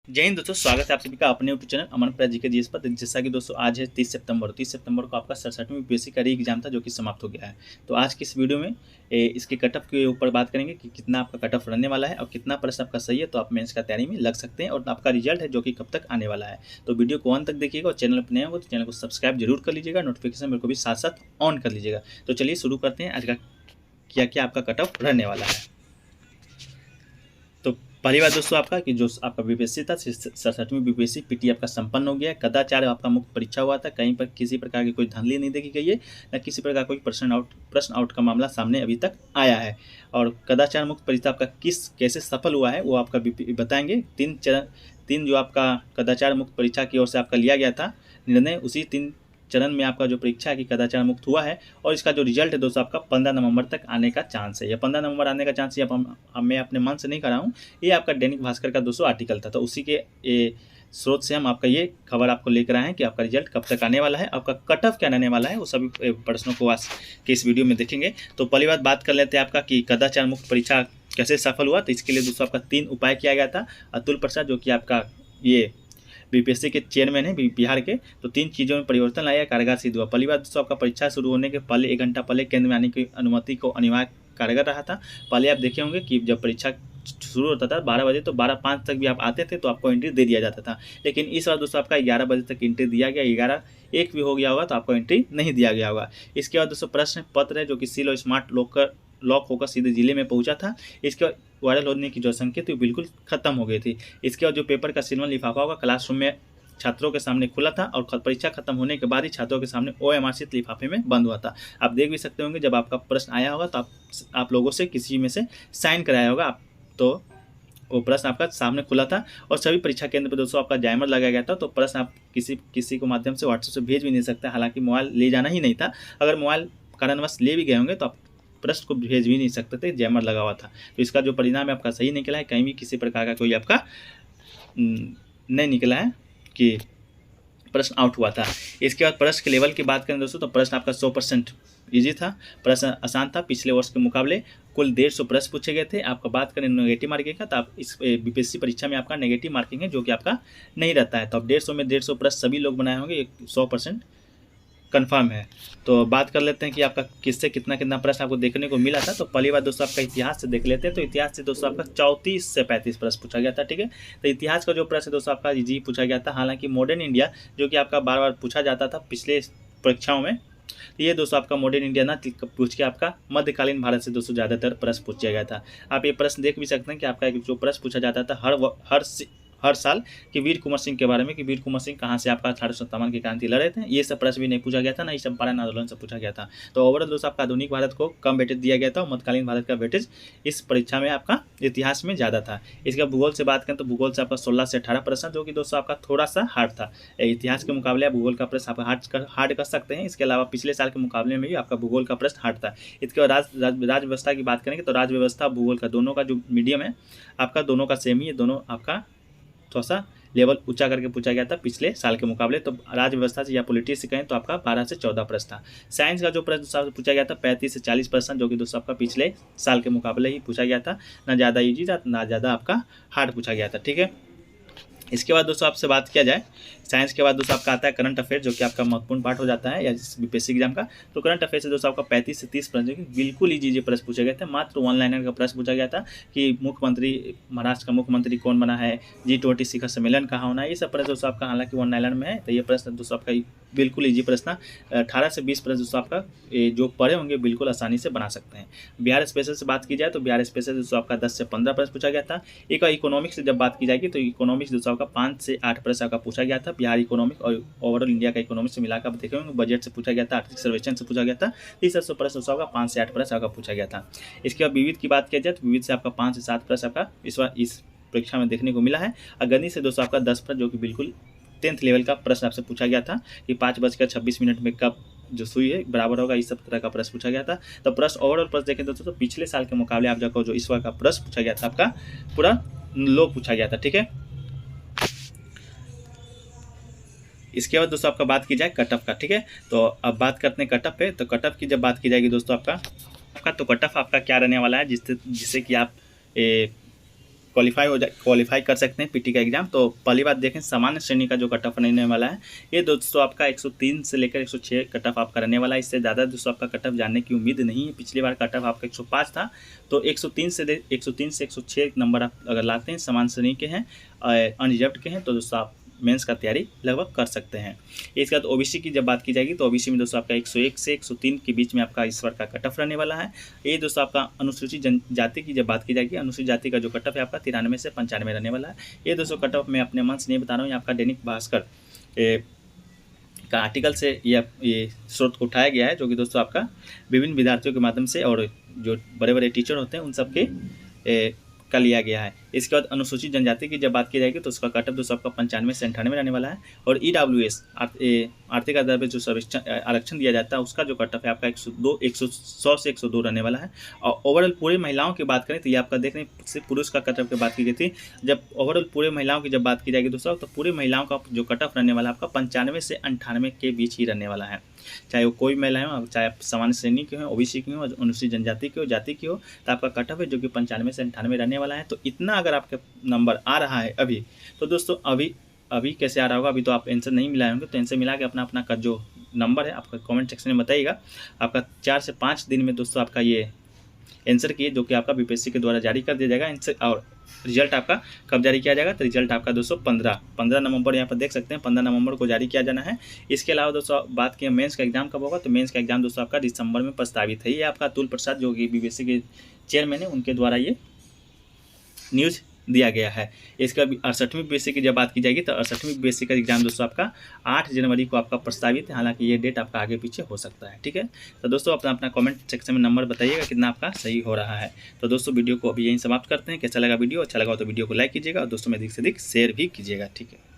जय हिंद दोस्तों, स्वागत है आप सभी का अपने यूट्यूब चैनल अमन प्रयास जी के जीएस पर। जैसा कि दोस्तों आज है 30 सितंबर को आपका 67वीं यूपीएससी का री एग्जाम था जो कि समाप्त हो गया है। तो आज की इस वीडियो में इसके कट ऑफ के ऊपर बात करेंगे कि कितना आपका कट ऑफ रहने वाला है और कितना प्रश्न आपका सही है तो आप मेंस का तैयारी में लग सकते हैं, और आपका रिजल्ट है जो कि कब तक आने वाला है। तो वीडियो को अंत तक देखिएगा और चैनल पर नए हो तो चैनल को सब्सक्राइब जरूर कर लीजिएगा, नोटिफिकेशन मेरे को भी साथ साथ ऑन कर लीजिएगा। तो चलिए शुरू करते हैं आज का क्या क्या आपका कट ऑफ रहने वाला है। तो पहली बात दोस्तों आपका कि जो आपका बीपीएससी था 67वीं बीपीएससी पीटी आपका संपन्न हो गया है। कदाचार आपका मुक्त परीक्षा हुआ था, कहीं पर किसी प्रकार की कोई धांधली नहीं देखी गई है, न किसी प्रकार कोई प्रश्न आउट का मामला सामने अभी तक आया है। और कदाचार मुक्त परीक्षा आपका कैसे सफल हुआ है वो आपका बताएंगे। तीन जो आपका कदाचार मुक्त परीक्षा की ओर से आपका लिया गया था निर्णय, उसी 3 चरण में आपका जो परीक्षा की कदाचार मुक्त हुआ है, और इसका जो रिजल्ट है दोस्तों आपका 15 नवंबर तक आने का चांस है। या 15 नवंबर आने का चांस, ये मैं अपने मन से नहीं कर रहा हूँ, ये आपका दैनिक भास्कर का दोस्तों आर्टिकल था। तो उसी के स्रोत से हम आपका ये खबर आपको लेकर आए हैं कि आपका रिजल्ट कब तक आने वाला है, आपका कट ऑफ क्या रहने वाला है, वो सभी प्रश्नों को आज के इस वीडियो में देखेंगे। तो पहली बात कर लेते हैं आपका कि कदाचार मुक्त परीक्षा कैसे सफल हुआ। तो इसके लिए दोस्तों आपका 3 उपाय किया गया था। अतुल प्रसाद जो कि आपका ये बीपीएससी के चेयरमैन है बिहार के, तो 3 चीज़ों में परिवर्तन लाया, कारगर सिद्ध हुआ। पहली बात दोस्तों आपका परीक्षा शुरू होने के पहले 1 घंटा पहले केंद्र में आने की अनुमति को अनिवार्य कारगर रहा था। पहले आप देखे होंगे कि जब परीक्षा शुरू होता था 12 बजे, तो 12:05 तक भी आप आते थे तो आपको एंट्री दे दिया जाता था। लेकिन इस बार दोस्तों आपका 11 बजे तक एंट्री दिया गया, 11:01 भी हो गया होगा तो आपको एंट्री नहीं दिया गया होगा। इसके बाद दोस्तों प्रश्न पत्र है जो कि सील और स्मार्ट लॉक होकर सीधे जिले में पहुंचा था। इसके बाद वायरल होने की जो संख्या थी वो बिल्कुल खत्म हो गई थी। इसके बाद जो पेपर का सिल्वर लिफाफा होगा क्लासरूम में छात्रों के सामने खुला था, और परीक्षा खत्म होने के बाद ही छात्रों के सामने OMR शीट लिफाफे में बंद हुआ था। आप देख भी सकते होंगे जब आपका प्रश्न आया होगा तो आप लोगों से किसी में से साइन कराया होगा तो वो प्रश्न आपका सामने खुला था। और सभी परीक्षा केंद्र पर दोस्तों आपका जाइमर लगाया गया था, तो प्रश्न आप किसी को माध्यम से व्हाट्सएप से भेज भी नहीं सकते। हालांकि मोबाइल ले जाना ही नहीं था, अगर मोबाइल कारणवश ले भी गए होंगे तो आप प्रश्न को भेज भी नहीं सकते थे, जैमर लगा हुआ था। तो इसका जो परिणाम है आपका सही निकला है, कहीं भी किसी प्रकार का कोई आपका नहीं निकला है कि प्रश्न आउट हुआ था। इसके बाद प्रश्न के लेवल की बात करें दोस्तों, तो प्रश्न आपका 100% ईजी था, प्रश्न आसान था। पिछले वर्ष के मुकाबले कुल 150 प्रश्न पूछे गए थे। आपका बात करें नेगेटिव मार्किंग का, तो आप इस बीपीएससी परीक्षा में आपका नेगेटिव मार्किंग है जो कि आपका नहीं रहता है। तो अब 150 में 150 प्रश्न सभी लोग बनाए होंगे, 100% कन्फर्म है। तो बात कर लेते हैं कि आपका किससे कितना प्रश्न आपको देखने को मिला था। तो पहली बात दोस्तों आपका इतिहास से देख लेते हैं। तो इतिहास से दोस्तों आपका 34 से 35 प्रश्न पूछा गया था, ठीक है। तो इतिहास का जो प्रश्न दोस्तों आपका इजी पूछा गया था। हालांकि मॉडर्न इंडिया जो कि आपका बार बार पूछा जाता था पिछले परीक्षाओं में, तो ये दोस्तों आपका मॉडर्न इंडिया ना पूछ के आपका मध्यकालीन भारत से दोस्तों ज़्यादातर प्रश्न पूछा गया था। आप ये प्रश्न देख भी सकते हैं कि आपका जो प्रश्न पूछा जाता था हर साल कि वीर कुंवर सिंह के बारे में, कि वीर कुंवर सिंह कहाँ से आपका 1857 की क्रांति लड़े थे, ये सब प्रश्न भी नहीं पूछा गया था, ना ही चंपारण आंदोलन से पूछा गया था। तो ओवरऑल दोस्तों आपका आधुनिक भारत को कम वेटेज दिया गया था और मध्यकालीन भारत का वेटेज इस परीक्षा में आपका इतिहास में ज़्यादा था। इसका भूगोल से बात करें तो भूगोल से आपका 16 से 18 प्रश्न, जो कि दोस्तों आपका थोड़ा सा हार्ड था। इतिहास के मुकाबले आप भूगोल का प्रश्न आप हार्ड कर सकते हैं। इसके अलावा पिछले साल के मुकाबले में भी आपका भूगोल का प्रश्न हार्ड था। इसके बाद राज व्यवस्था की बात करेंगे तो राज व्यवस्था भूगोल का दोनों का जो मीडियम है आपका, दोनों का सेम ही है, दोनों आपका थोड़ा सा लेवल ऊंचा करके पूछा गया था पिछले साल के मुकाबले। तो राज्य व्यवस्था से या पॉलिटिक्स से कहें तो आपका 12 से 14 प्रश्न था। साइंस का जो प्रश्न पूछा गया था 35 से 40 प्रश्न, जो कि दोस्तों आपका पिछले साल के मुकाबले ही पूछा गया था। ना ज़्यादा ईजी था ना ज़्यादा आपका हार्ड पूछा गया था, ठीक है। इसके बाद दोस्तों आपसे बात किया जाए, साइंस के बाद दोस्तों आपका आता है करंट अफेयर, जो कि आपका महत्वपूर्ण पार्ट हो जाता है या बीपीएससी एग्जाम का। तो करंट अफेयर से दोस्तों आपका 35 से 30 प्रश्न, जो कि बिल्कुल ईजी प्रश्न पूछे गए थे। मात्र 1 लाइनर का प्रश्न पूछा गया था कि महाराष्ट्र का मुख्यमंत्री कौन बना है, G20 शिखर सम्मेलन कहाँ होना है, ये सब प्रश्न दोस्तों आपका हालांकि 1 लाइनर में है। तो ये प्रश्न दोस्तों आपका बिल्कुल ईजी प्रश्न। 18 से 20 प्रश्न दोस्तों आपका जो पढ़े होंगे बिल्कुल आसानी से बना सकते हैं। बिहार स्पेशल से बात की जाए तो बिहार स्पेशल दोस्तों आपका 10 से 15 प्रश्न पूछा गया था। एक इकोनॉमिक्स से जब बात की जाएगी तो इकोनॉमिक्स दोस्तों आपका 5 से 8 प्रश्न आपका पूछा गया था। बिहार इकोनॉमिक्स और ओवरऑल इंडिया का इकोनॉमिक्स से मिलाकर देखे होंगे, बजट से पूछा गया था, आर्थिक सर्वेक्षण से पूछा गया था। इस सब प्रश्न दोस्तों आपका 5 से 8 प्रश्न आपका पूछा गया था। इसके बाद विविध की बात किया जाए तो विविध से आपका 5 से 7 प्रश्न आपका इस बार इस परीक्षा में देखने को मिला है। और गणित से दोस्तों आपका 10 प्रश्न, जो कि बिल्कुल 10th लेवल का प्रश्न आपसे पूछा गया था कि 5:26 में कब जो सुई है बराबर होगा, इस सब तरह का प्रश्न पूछा गया था। तो प्रश्न ओवरऑल प्रश्न देखें दोस्तों तो पिछले साल के मुकाबले आप देखो जो इस बार का प्रश्न पूछा गया था आपका पूरा लो पूछा गया था, ठीक है। इसके बाद दोस्तों आपका बात की जाए कट ऑफ का, ठीक है। तो अब बात करते हैं कट ऑफ पे। तो कट ऑफ की जब बात की जाएगी दोस्तों आपका तो कट ऑफ आपका क्या रहने वाला है, जिससे कि आप क्वालिफाई कर सकते हैं पीटी का एग्जाम। तो पहली बात देखें, सामान्य श्रेणी का जो कट ऑफ रहने वाला है ये दोस्तों आपका 103 से लेकर 106 कट ऑफ आपका रहने वाला है। इससे ज़्यादा दोस्तों आपका कट ऑफ जानने की उम्मीद नहीं है। पिछली बार कट ऑफ आपका 105 था, तो 103 से 106 नंबर आप अगर लाते हैं, सामान्य श्रेणी के हैं, अनरिजर्व्ड के हैं, तो दोस्तों आप मेंस का तैयारी लगभग कर सकते हैं। इसके बाद ओबीसी की जब बात की जाएगी तो ओबीसी में दोस्तों आपका 101 से 103 के बीच में आपका इस बार का कट ऑफ रहने वाला है। ये दोस्तों आपका अनुसूचित जनजाति की जब बात की जाएगी, अनुसूचित जाति का जो कट ऑफ है आपका 93 से 95 रहने वाला है। ये दोस्तों कट ऑफ मैं अपने मन से नहीं बता रहा हूँ, ये आपका दैनिक भास्कर का आर्टिकल से ये स्रोत उठाया गया है, जो कि दोस्तों आपका विभिन्न विद्यार्थियों के माध्यम से और जो बड़े बड़े टीचर होते हैं उन सबके का लिया गया है। इसके बाद अनुसूचित जनजाति की जब बात की जाएगी तो उसका कट ऑफ दोस्तों आपका 95 से 98 रहने वाला है। और EWS आर्थिक आधार पर जो आरक्षण दिया जाता है उसका जो कट ऑफ है आपका 100 से 102 रहने वाला है। और ओवरऑल पूरे महिलाओं की बात करें तो ये आपका देख रहे हैं, सिर्फ पुरुष का कट ऑफ की बात की गई थी। जब ओवरऑल पूरे महिलाओं की जब बात की जाएगी दोस्तों, तो पूरी महिलाओं का जो कट ऑफ रहने वाला है आपका 95 से 98 के बीच ही रहने वाला है। चाहे वो कोई महिला हो, चाहे आप सामान्य श्रेणी के हो, ओबीसी की हो, अनुसूचित जनजाति की हो, जाति की हो, तो आपका कट ऑफ है जो कि 95 से 98 रहने वाला है। तो इतना अगर आपके नंबर आ रहा है अभी, तो दोस्तों अभी कैसे आ रहा होगा, अभी तो आप आंसर नहीं मिलाए होंगे, तो आंसर मिला के अपना का जो नंबर है आपका कमेंट सेक्शन में बताइएगा। आपका 4 से 5 दिन में दोस्तों आपका ये आंसर किए, जो कि आपका बीपीएससी के द्वारा जारी कर दिया जाएगा आंसर। और रिजल्ट आपका कब जारी किया जाएगा, तो रिजल्ट आपका दोस्तों 15 नवंबर यहाँ पर देख सकते हैं, 15 नवंबर को जारी किया जाना है। इसके अलावा दोस्तों बात की मेंस का एग्जाम कब होगा, तो मेंस का एग्जाम दोस्तों आपका दिसंबर में प्रस्तावित है। ये आपका अतुल प्रसाद जो कि बीपीएससी के चेयरमैन है, उनके द्वारा ये न्यूज़ दिया गया है। इसका 68वीं बीपीएससी की जब बात की जाएगी तो 68वीं बीपीएससी का एग्जाम दोस्तों आपका 8 जनवरी को आपका प्रस्तावित है। हालांकि ये डेट आपका आगे पीछे हो सकता है, ठीक है। तो दोस्तों अपना कमेंट सेक्शन में नंबर बताइएगा कितना आपका सही हो रहा है। तो दोस्तों वीडियो को अभी यहीं समाप्त करते हैं। कैसा लगा वीडियो, अच्छा लगा तो वीडियो को लाइक कीजिएगा और दोस्तों में अधिक से अधिक शेयर भी कीजिएगा, ठीक है।